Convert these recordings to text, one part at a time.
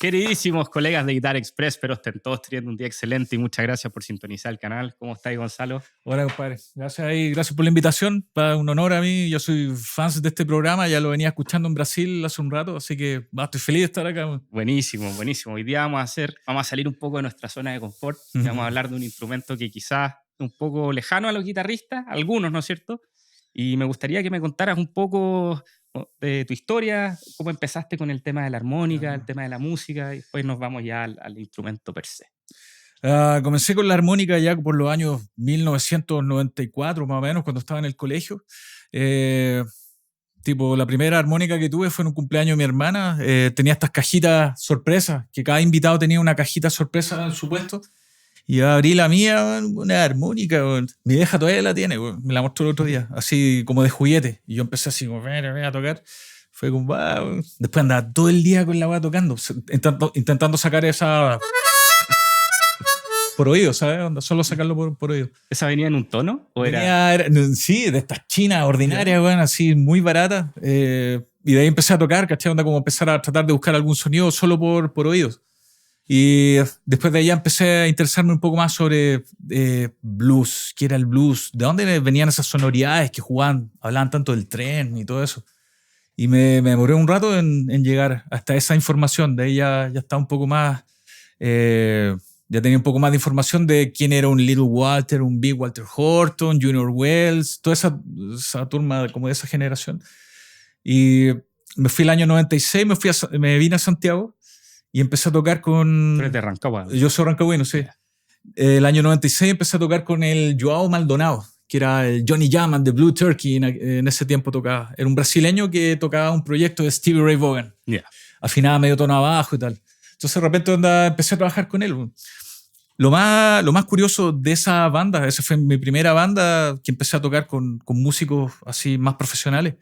Queridísimos colegas de Guitar Express, espero estén todos teniendo un día excelente y muchas gracias por sintonizar el canal. ¿Cómo estáis, Gonzalo? Hola, compadre. Gracias por la invitación. Para un honor a mí. Yo soy fan de este programa. Ya lo venía escuchando en Brasil hace un rato, así que estoy feliz de estar acá. Buenísimo, buenísimo. Hoy día vamos a salir un poco de nuestra zona de confort y vamos a hablar de un instrumento que quizás es un poco lejano a los guitarristas, algunos, ¿no es cierto? Y me gustaría que me contaras un poco de tu historia, cómo empezaste con el tema de la armónica, el tema de la música, y después nos vamos ya al instrumento per se. Comencé con la armónica ya por los años 1994, más o menos, cuando estaba en el colegio. La primera armónica que tuve fue en un cumpleaños de mi hermana. Tenía estas cajitas sorpresas, que cada invitado tenía una cajita sorpresa en su puesto. Y yo abrí la mía, una armónica. Mi vieja todavía la tiene, me la mostró el otro día, así como de juguete. Y yo empecé así como a tocar. Fue como, después andaba todo el día con la weá tocando, intentando sacar esa por oído, ¿sabes? Solo sacarlo por oído. ¿Esa venía en un tono? Sí, de estas chinas ordinarias, bueno, así muy baratas. Y de ahí empecé a tocar, ¿cachai? Onda como empezar a tratar de buscar algún sonido solo por oídos. Y después de ahí empecé a interesarme un poco más sobre blues. ¿Qué era el blues? ¿De dónde venían esas sonoridades que hablaban tanto del tren y todo eso? Y me demoré un rato en llegar hasta esa información. De ahí ya estaba un poco más... ya tenía un poco más de información de quién era un Little Walter, un Big Walter Horton, Junior Wells, toda esa turma como de esa generación. Y me fui el año 96, me vine a Santiago y empecé a tocar con... Tú eres de Rancagua. Yo soy rancagüino, sí. El año 96 empecé a tocar con el Joao Maldonado, que era el Johnny Jam de Blue Turkey, en ese tiempo tocaba. Era un brasileño que tocaba un proyecto de Stevie Ray Vaughan. Yeah. Afinaba medio tono abajo y tal. Entonces de repente empecé a trabajar con él. Lo más curioso de esa banda, esa fue mi primera banda que empecé a tocar con músicos así más profesionales.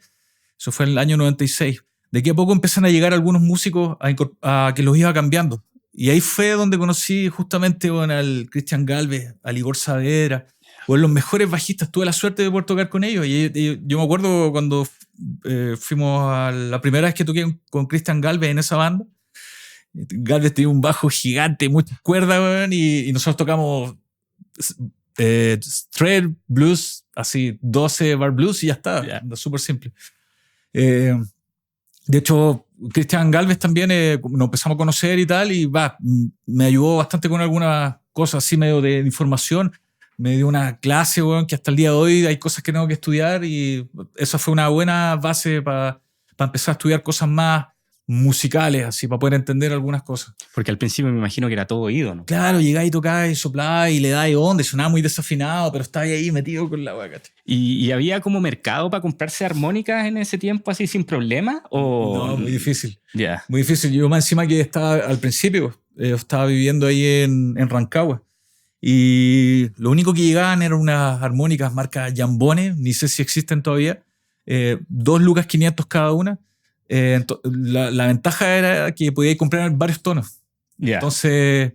Eso fue en el año 96. De aquí a poco empiezan a llegar algunos músicos a que los iba cambiando. Y ahí fue donde conocí justamente al Cristian Galvez, al Igor Saavedra, los mejores bajistas. Tuve la suerte de poder tocar con ellos. Y yo me acuerdo cuando fuimos la primera vez que toqué con Cristian Galvez en esa banda. Galvez tenía un bajo gigante, muchas cuerdas, y nosotros tocamos straight blues, así 12 bar blues y ya está, súper simple. De hecho, Cristian Galvez también nos empezamos a conocer y tal, y me ayudó bastante con algunas cosas así medio de información. Me dio una clase, que hasta el día de hoy hay cosas que tengo que estudiar, y esa fue una buena base para empezar a estudiar cosas más musicales, así, para poder entender algunas cosas. Porque al principio me imagino que era todo oído, ¿no? Claro, llegaba y tocaba y soplaba y le daba onda, y sonaba muy desafinado, pero estaba ahí metido con la vaca. ¿Y había como mercado para comprarse armónicas en ese tiempo así sin problema? No, muy difícil. Yeah. Muy difícil. Yo más encima que estaba al principio, estaba viviendo ahí en Rancagua, y lo único que llegaban eran unas armónicas marca Jambone, ni sé si existen todavía, 2.500 cada una. La ventaja era que podíais comprar varios tonos. Yeah. Entonces,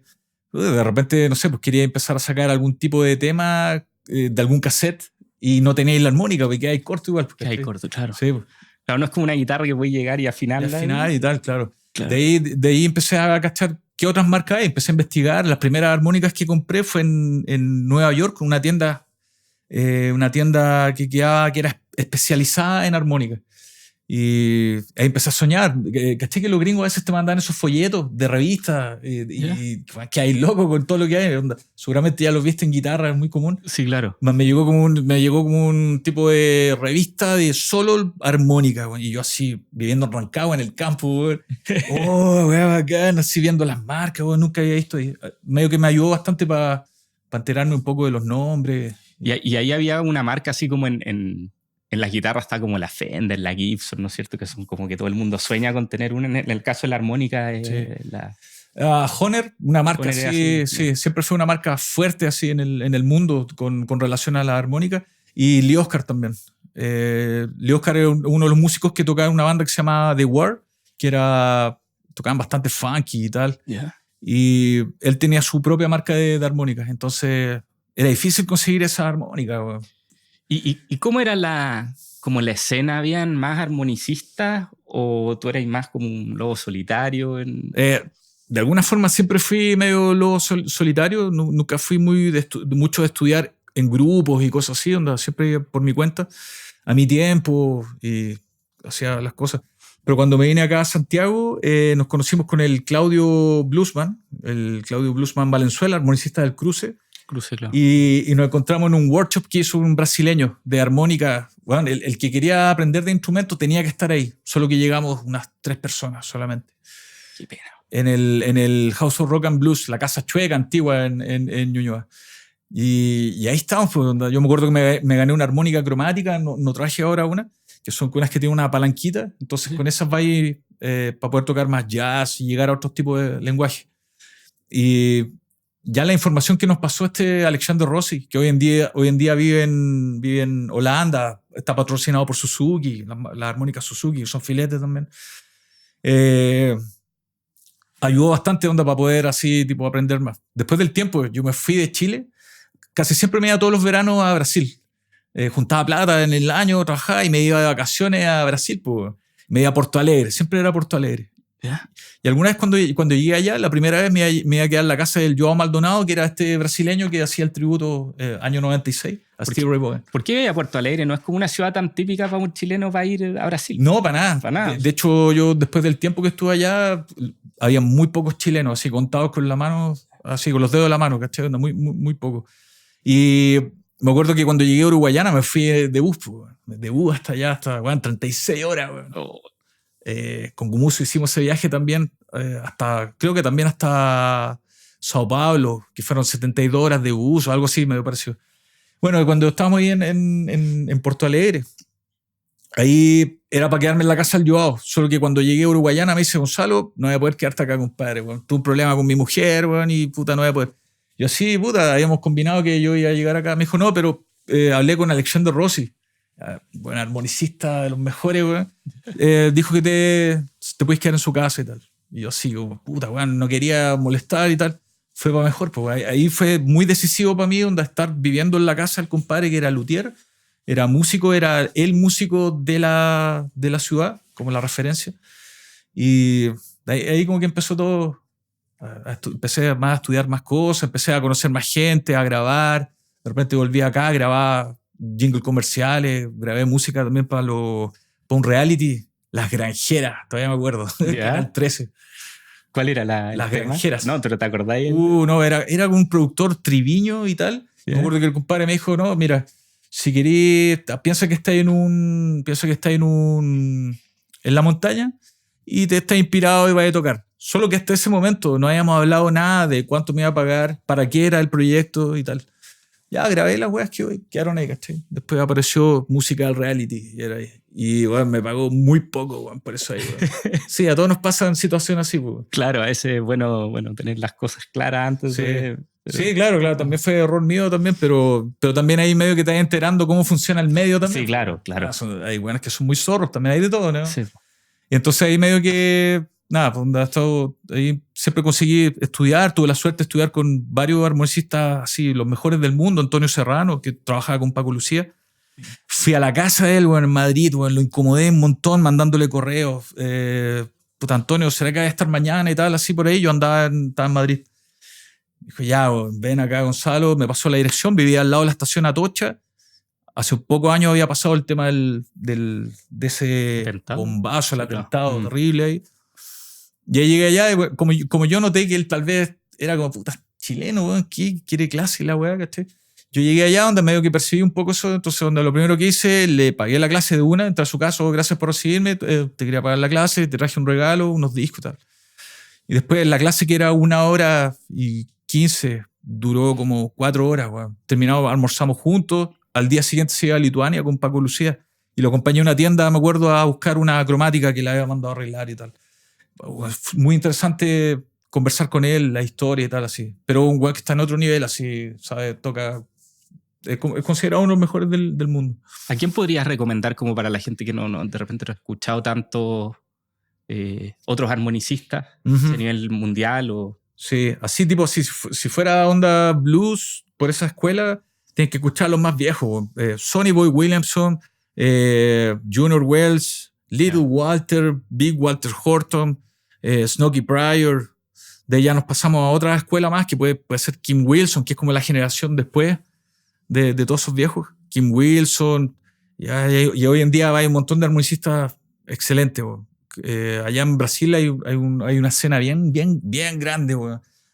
de repente, no sé, pues quería empezar a sacar algún tipo de tema de algún cassette y no teníais la armónica, porque quedáis corto igual. Que hay corto, claro. Sí, pues. Claro, no es como una guitarra que voy a llegar y afinarla. Y afinar y tal, claro. Claro. De ahí empecé a cachar qué otras marcas hay. Empecé a investigar. Las primeras armónicas que compré fue en Nueva York, una tienda que era especializada en armónica. Y ahí empecé a soñar. ¿Caché que los gringos a veces te mandan esos folletos de revistas? Y que hay loco con todo lo que hay. Onda. Seguramente ya los viste en guitarra, es muy común. Sí, claro. Me llegó como un tipo de revista de solo armónica. Y yo así, viviendo en Rancagua, en el campo. Bacán, así viendo las marcas. Nunca había visto. Y medio que me ayudó bastante para enterarme un poco de los nombres. Y ahí había una marca así como en las guitarras está como la Fender, la Gibson, ¿no es cierto? Que son como que todo el mundo sueña con tener una. En el caso de la armónica, la... Hohner, una marca Hohner así, sí, siempre fue una marca fuerte así en el mundo con relación a la armónica. Y Lee Oscar también. Lee Oscar era uno de los músicos que tocaba en una banda que se llamaba The War, que tocaban bastante funky y tal. Yeah. Y él tenía su propia marca de armónicas. Entonces era difícil conseguir esa armónica, güey. ¿Y cómo era la escena? ¿Habían más armonicistas o tú eras más como un lobo solitario? de alguna forma siempre fui medio lobo solitario, nunca fui muy mucho de estudiar en grupos y cosas así, donde siempre iba por mi cuenta, a mi tiempo y hacía las cosas. Pero cuando me vine acá a Santiago, nos conocimos con el Claudio Bluesman Valenzuela, armonicista del Cruce. Claro. Y nos encontramos en un workshop que hizo un brasileño de armónica. Bueno, el que quería aprender de instrumento tenía que estar ahí, solo que llegamos unas 3 personas solamente. Qué pena. En el House of Rock and Blues, la casa chueca antigua en Ñuñoa. Y ahí estábamos. Pues, yo me acuerdo que me gané una armónica cromática, no traje ahora una, que son unas que tienen una palanquita. Entonces con esas vais para poder tocar más jazz y llegar a otros tipos de lenguaje. Y ya la información que nos pasó Alexander Rossi, que hoy en día vive en Holanda, está patrocinado por Suzuki, las armónicas Suzuki, son filetes también. Ayudó bastante para poder así tipo aprender más. Después del tiempo, yo me fui de Chile, casi siempre me iba todos los veranos a Brasil. Juntaba plata en el año, trabajaba y me iba de vacaciones a Brasil. Pues. Me iba a Porto Alegre, siempre era Porto Alegre. ¿Ya? Y alguna vez cuando llegué allá, la primera vez me iba a quedar en la casa del Joao Maldonado, que era este brasileño que hacía el tributo año 96 a Stevie Ray Vaughan. ¿Por qué iba a Porto Alegre? ¿No es como una ciudad tan típica para un chileno para ir a Brasil? No, para nada. De hecho, yo después del tiempo que estuve allá, había muy pocos chilenos, así contados con la mano, así con los dedos de la mano, ¿cachai? Muy, muy, muy pocos. Y me acuerdo que cuando llegué a Uruguayana me fui de bus hasta allá, hasta 36 horas. Oh. Con Gumuso hicimos ese viaje también, creo que también hasta Sao Paulo, que fueron 72 horas de bus o algo así, me pareció. Bueno, cuando estábamos ahí en Porto Alegre, ahí era para quedarme en la casa del Joao, solo que cuando llegué a Uruguayana me dice: Gonzalo, no voy a poder quedarte acá, compadre. Bueno, tuve un problema con mi mujer, bueno, y puta, no voy a poder. Yo sí, puta, habíamos combinado que yo iba a llegar acá. Me dijo: no, pero hablé con Alexander Rossi, buen armonicista de los mejores, weón. Dijo que te puedes quedar en su casa y tal. Y yo sí, puta, weón, no quería molestar y tal. Fue para mejor, pues ahí fue muy decisivo para mí, donde estar viviendo en la casa del compadre que era luthier, era músico, era el músico de la ciudad, como la referencia. Y ahí como que empezó todo. Empecé más a estudiar más cosas, empecé a conocer más gente, a grabar. De repente volví acá, grababa jingles comerciales, grabé música también para un reality, Las Granjeras, todavía me acuerdo, Canal 13. ¿Cuál era Las Granjeras? No, ¿pero te acordáis? No, era un productor triviño y tal. Yeah. Me acuerdo que el compadre me dijo: no, mira, si querés, piensa que estás en la montaña y te estás inspirado y vas a tocar. Solo que hasta ese momento no habíamos hablado nada de cuánto me iba a pagar, para qué era el proyecto y tal. Ya grabé las weas que hoy quedaron ahí, ¿cachai? Después apareció Musical Reality y bueno, me pagó muy poco, bueno, por eso ahí, bueno. Sí, a todos nos pasan situaciones así, pues. Claro, a veces es bueno tener las cosas claras antes sí. Sí, claro, también fue error mío también, pero también hay medio que te vas enterando cómo funciona el medio también. Sí, claro. Hay buenas que son muy zorros, también hay de todo, ¿no? Sí. Y entonces ahí medio que nada, pues ahí siempre conseguí estudiar, tuve la suerte de estudiar con varios armonicistas así, los mejores del mundo. Antonio Serrano, que trabajaba con Paco Lucía. Fui a la casa de él, bueno, en Madrid, bueno, lo incomodé un montón mandándole correos. Puta, Antonio, ¿será que va a estar mañana y tal? Así por ahí, yo estaba en Madrid. Dijo: ya, bueno, ven acá, Gonzalo. Me pasó la dirección, vivía al lado de la estación Atocha. Hace pocos años había pasado el tema de ese ¿Atentado? Bombazo, el atentado terrible ahí. Ya llegué allá y como yo noté que él tal vez era como, puta, chileno, weón, ¿qué quiere clase la weá, ¿cachai? Yo llegué allá donde medio que percibí un poco eso, entonces donde lo primero que hice, le pagué la clase de una, entré a su casa: gracias por recibirme, te quería pagar la clase, te traje un regalo, unos discos y tal. Y después la clase, que era 1 hora y 15, duró como 4 horas, weón. Terminamos, almorzamos juntos, al día siguiente se iba a Lituania con Paco Lucía y lo acompañé a una tienda, me acuerdo, a buscar una cromática que le había mandado a arreglar y tal. Muy interesante conversar con él, la historia y tal, así. Pero un güey que está en otro nivel, así, ¿sabes? Toca. Es considerado uno de los mejores del mundo. ¿A quién podrías recomendar, como para la gente que no de repente no ha escuchado tanto otros armonicistas a nivel mundial? Sí, así tipo, si fuera onda blues por esa escuela, tienes que escuchar los más viejos. Sonny Boy Williamson, Junior Wells, Little Walter, Big Walter Horton, Snooky Pryor, De ahí ya nos pasamos a otra escuela más, que puede ser Kim Wilson, que es como la generación después de todos esos viejos. Kim Wilson, y hoy en día hay un montón de armonicistas excelentes. Allá en Brasil hay una escena bien grande,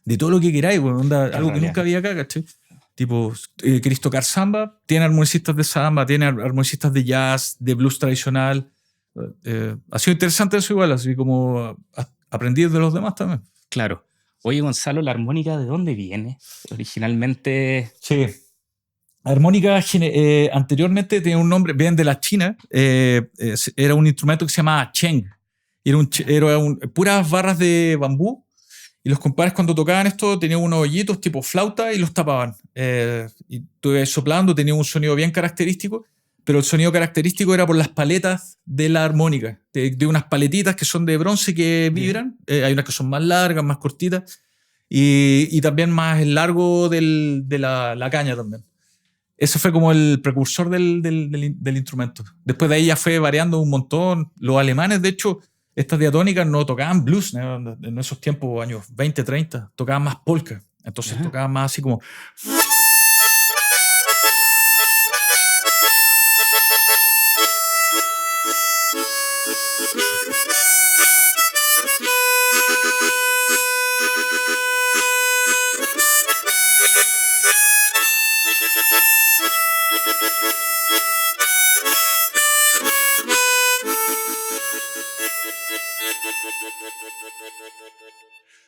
de todo lo que queráis, algo que nunca había acá, ¿cachai? Tipo, queréis tocar samba, tiene armonicistas de samba, tiene armonicistas de jazz, de blues tradicional. Ha sido interesante eso igual, así como aprendí de los demás también. Claro. Oye, Gonzalo, ¿la armónica de dónde viene? Originalmente... Sí. Armónica anteriormente tenía un nombre, viene de la China, era un instrumento que se llamaba cheng. Era puras barras de bambú, y los compadres cuando tocaban esto tenían unos hoyitos tipo flauta y los tapaban. Y tú ibas soplando, tenía un sonido bien característico, pero el sonido característico era por las paletas de la armónica, de unas paletitas que son de bronce que vibran. Hay unas que son más largas, más cortitas, y también más el largo de la caña también. Ese fue como el precursor del instrumento. Después de ahí ya fue variando un montón. Los alemanes, de hecho, estas diatónicas no tocaban blues, ¿no? En esos tiempos, años 20, 30, tocaban más polka. Entonces tocaban más así como...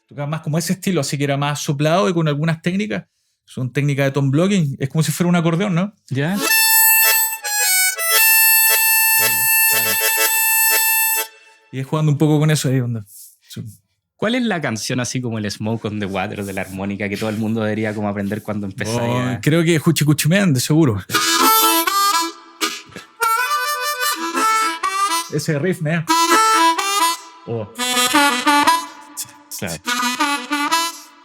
Tocaba más como ese estilo, así que era más soplado y con algunas técnicas. Son técnicas de tone blocking. Es como si fuera un acordeón, ¿no? ¿Ya? Y es jugando un poco con eso ahí, onda. Sí. ¿Cuál es la canción así como el Smoke on the Water de la armónica que todo el mundo debería como aprender cuando empezáis? Creo que es Huchi Cuchi Man, de seguro. Ese riff, ¿no? Oh. Claro.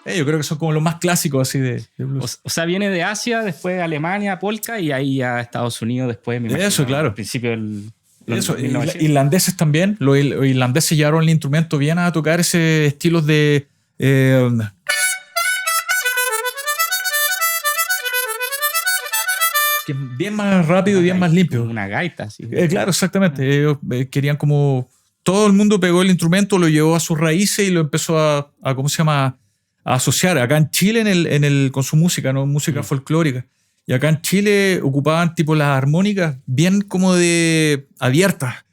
Yo creo que son como los más clásicos así de blues. O sea, viene de Asia, después Alemania, polka, y ahí a Estados Unidos después. Me imagino, eso, claro. Al principio del... Eso, irlandeses también. Los irlandeses llevaron el instrumento bien a tocar ese estilo de... que bien más rápido y bien más limpio. Una gaita, sí. Claro, exactamente. Ellos querían como... Todo el mundo pegó el instrumento, lo llevó a sus raíces y lo empezó a ¿cómo se llama? A asociar. Acá en Chile con su música, ¿no? Música folclórica. Y acá en Chile ocupaban tipo las armónicas bien como de abiertas.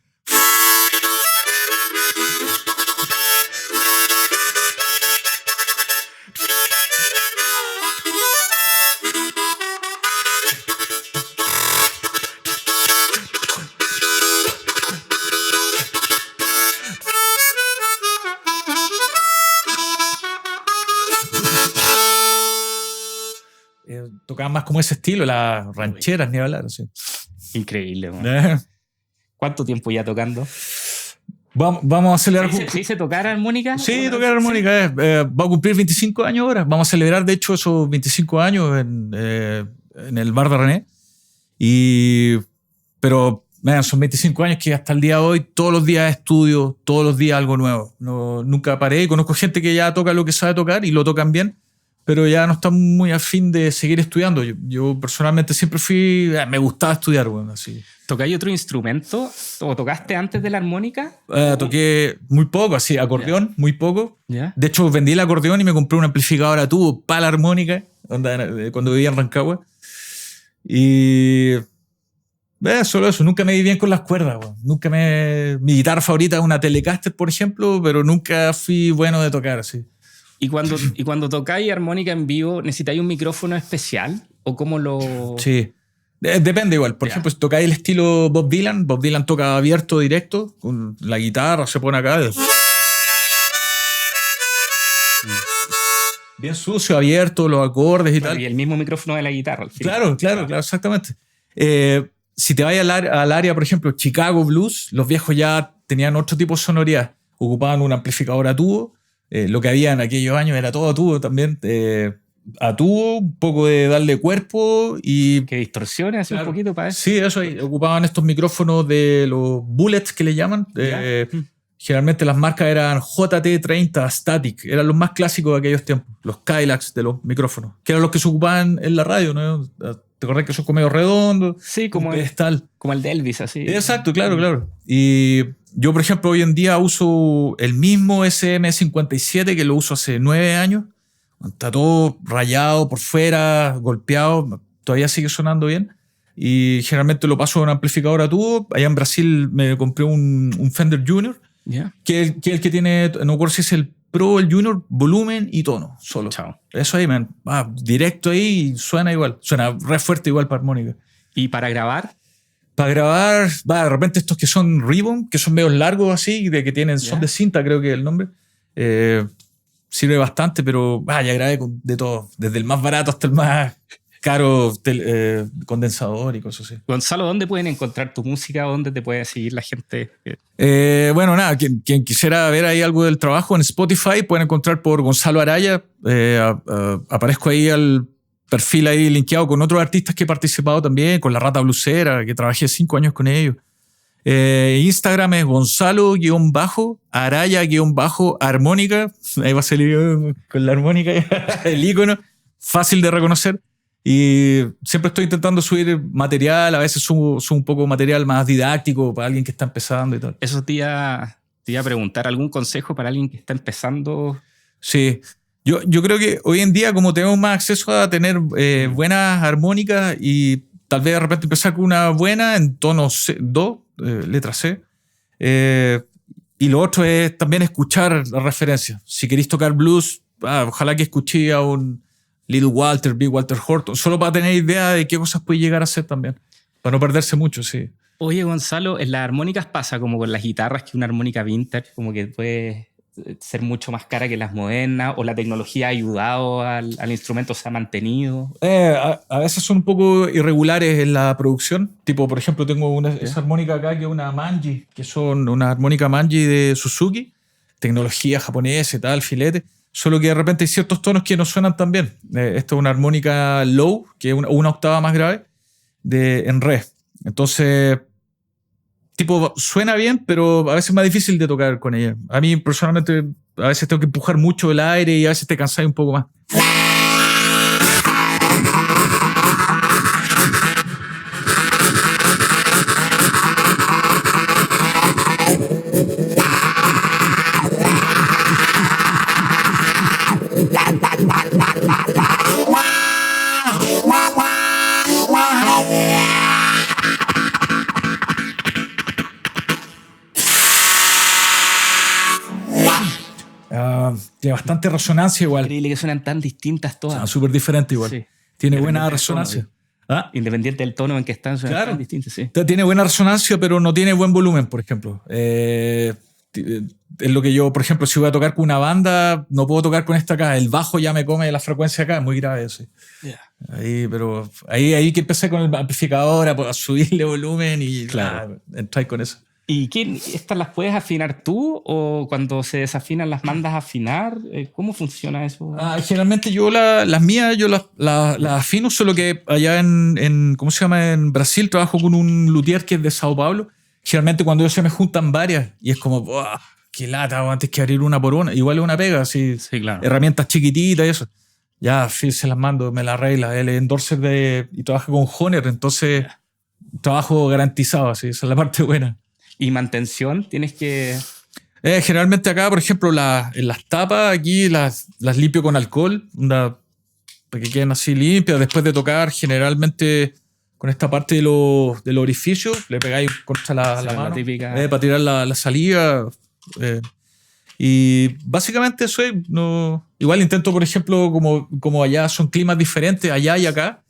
Tocaban más como ese estilo, las rancheras, ni hablar. Así. Increíble, man. ¿Cuánto tiempo ya tocando? Vamos a acelerar. ¿Se dice tocar armónica? Sí, tocar armónica. Va a cumplir 25 años ahora. Vamos a celebrar, de hecho, esos 25 años en el bar de René. Pero son 25 años que hasta el día de hoy, todos los días estudio, todos los días algo nuevo. Nunca paré. Conozco gente que ya toca lo que sabe tocar y lo tocan bien, pero ya no está muy afín de seguir estudiando. Yo personalmente siempre me gustaba estudiar, bueno, así. ¿Tocáis otro instrumento? ¿O tocaste antes de la armónica? Toqué muy poco, así, acordeón, muy poco. ¿Ya? De hecho, vendí el acordeón y me compré un amplificador a tubo para la armónica, cuando vivía en Rancagua. Y... solo eso, nunca me di bien con las cuerdas. Mi guitarra favorita es una Telecaster, por ejemplo, pero nunca fui bueno de tocar así. ¿Y cuando tocáis armónica en vivo, necesitáis un micrófono especial? ¿O cómo lo...? Sí, depende igual. Por ejemplo, si tocáis el estilo Bob Dylan toca abierto, directo, con la guitarra, se pone acá. Bien sucio, abierto, los acordes y tal. Y el mismo micrófono de la guitarra. Al final. Claro, exactamente. Si te vas al área, por ejemplo, Chicago Blues, los viejos ya tenían otro tipo de sonoridad. Ocupaban un amplificador a tubo. Lo que había en aquellos años era todo a tubo también. A tubo, un poco de darle cuerpo y... Que distorsione hace un poquito para eso. Sí, eso. Ocupaban estos micrófonos de los bullets que le llaman. generalmente las marcas eran JT30, Static, eran los más clásicos de aquellos tiempos, los Kylax de los micrófonos, que eran los que se ocupaban en la radio, ¿no? ¿Te acordás que son como medio redondos? Sí, como el de Elvis, así. Exacto, claro. Y yo, por ejemplo, hoy en día uso el mismo SM57 que lo uso hace 9 años. Está todo rayado por fuera, golpeado, todavía sigue sonando bien. Y generalmente lo paso a un amplificador a tubo. Allá en Brasil me compré un Fender Junior, que es el que tiene, no recuerdo si es el Pro, el Junior, volumen y tono, solo. Chao. Eso ahí, man. Directo ahí y suena igual. Suena re fuerte igual para armónica. ¿Y para grabar? Para grabar, de repente estos que son ribbon, que son medios largos así, de que tienen, son de cinta, creo que es el nombre. Sirve bastante, pero ya grabé de todo. Desde el más barato hasta el más caro, condensador y cosas así. Gonzalo, ¿dónde pueden encontrar tu música? ¿Dónde te puede seguir la gente? Bueno, nada, quien quisiera ver ahí algo del trabajo en Spotify pueden encontrar por Gonzalo Araya. Aparezco ahí al perfil ahí linkeado con otros artistas que he participado también, con La Rata Blusera, que trabajé 5 años con ellos. Instagram es Gonzalo-Araya-armónica. Ahí va a salir con la armónica el icono, fácil de reconocer. Y siempre estoy intentando subir material, a veces subo un poco material más didáctico para alguien que está empezando y tal. Eso te iba a preguntar, ¿algún consejo para alguien que está empezando? Sí, yo creo que hoy en día, como tenemos más acceso a tener buenas armónicas y tal vez de repente empezar con una buena en tono do, letra C, y lo otro es también escuchar las referencias. Si queréis tocar blues, ojalá que escuché a un Little Walter, Big Walter Horton, solo para tener idea de qué cosas puede llegar a ser también, para no perderse mucho, sí. Oye, Gonzalo, en las armónicas pasa como con las guitarras, que una armónica vintage como que puede ser mucho más cara que las modernas, o la tecnología ha ayudado al instrumento, se ha mantenido. A veces son un poco irregulares en la producción. Tipo, por ejemplo, tengo esa armónica acá que es una Manji, que son una armónica Manji de Suzuki, tecnología japonesa y tal, filete. Solo que de repente hay ciertos tonos que no suenan tan bien. Esta es una armónica low, que es una octava más grave, en re. Entonces, tipo, suena bien, pero a veces es más difícil de tocar con ella. A mí, personalmente, a veces tengo que empujar mucho el aire y a veces te cansáis un poco más. Tiene bastante resonancia igual. Increíble que suenan tan distintas todas. Súper diferente igual. Sí. Tiene buena resonancia. Independiente del tono en que están, suenan tan distintas. Sí. Tiene buena resonancia, pero no tiene buen volumen, por ejemplo. Es lo que yo, por ejemplo, si voy a tocar con una banda, no puedo tocar con esta acá. El bajo ya me come la frecuencia acá, es muy grave eso. Yeah. Ahí que empecé con el amplificador a subirle volumen y entrar con eso. ¿Y estas las puedes afinar tú o cuando se desafinan las mandas a afinar? ¿Cómo funciona eso? Generalmente yo las mías las afino, solo que allá en ¿cómo se llama? En Brasil trabajo con un luthier que es de Sao Paulo. Generalmente cuando ellos se me juntan varias y es como, qué lata, antes que abrir una por una. Igual es una pega, así, sí, claro. Herramientas chiquititas y eso. Ya, se las mando, me las arregla. Él es endorser y trabaja con Hohner, entonces trabajo garantizado, así, esa es la parte buena. ¿Y mantención? Tienes que... Generalmente acá, por ejemplo, en las tapas aquí las limpio con alcohol, para que queden así limpias. Después de tocar, generalmente con esta parte del orificio, le pegáis contra la mano para tirar la saliva. Y básicamente eso es... Igual intento, por ejemplo, como allá son climas diferentes, allá y acá.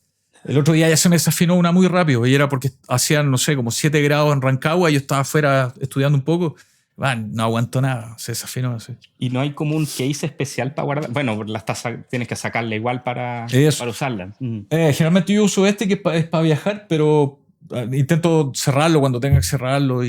El otro día ya se me desafinó una muy rápido y era porque hacían, no sé, como 7 grados en Rancagua y yo estaba afuera estudiando un poco. No aguanto nada, se desafinó así. ¿Y no hay como un case especial para guardar? Bueno, tienes que sacarla igual para usarla. Generalmente yo uso que es para viajar, pero intento cerrarlo cuando tenga que cerrarlo,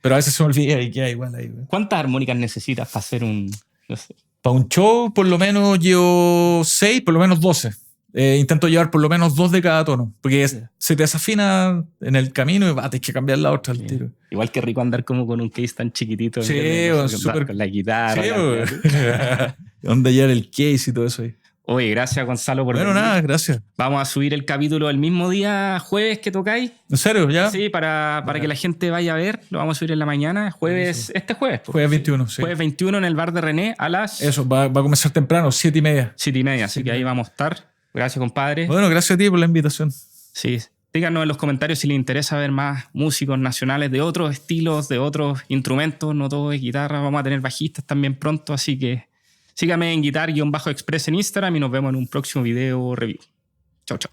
pero a veces se me olvida y queda igual ahí. ¿Cuántas armónicas necesitas para hacer un...? No sé. Para un show por lo menos llevo 6, por lo menos 12. intento llevar por lo menos 2 de cada tono, porque se te desafina en el camino y tienes que cambiar la otra al tiro. Igual que rico andar como con un case tan chiquitito. Sí, con la guitarra. Sí, donde llevar el case y todo eso ahí. Oye, gracias Gonzalo por venir. Nada, gracias. Vamos a subir el capítulo el mismo día jueves que tocáis. ¿En serio? ¿Ya? Sí, para que la gente vaya a ver. Lo vamos a subir en la mañana. Este jueves. Jueves 21, sí. Jueves 21 en el bar de René a las... Eso, va a comenzar temprano, 7:30. 7:30, así que ahí vamos a estar. Gracias, compadre. Bueno, gracias a ti por la invitación. Sí. Díganos en los comentarios si les interesa ver más músicos nacionales de otros estilos, de otros instrumentos. No todo es guitarra. Vamos a tener bajistas también pronto, así que... Sígame en Guitar-Express en Instagram y nos vemos en un próximo video review. Chao, chao.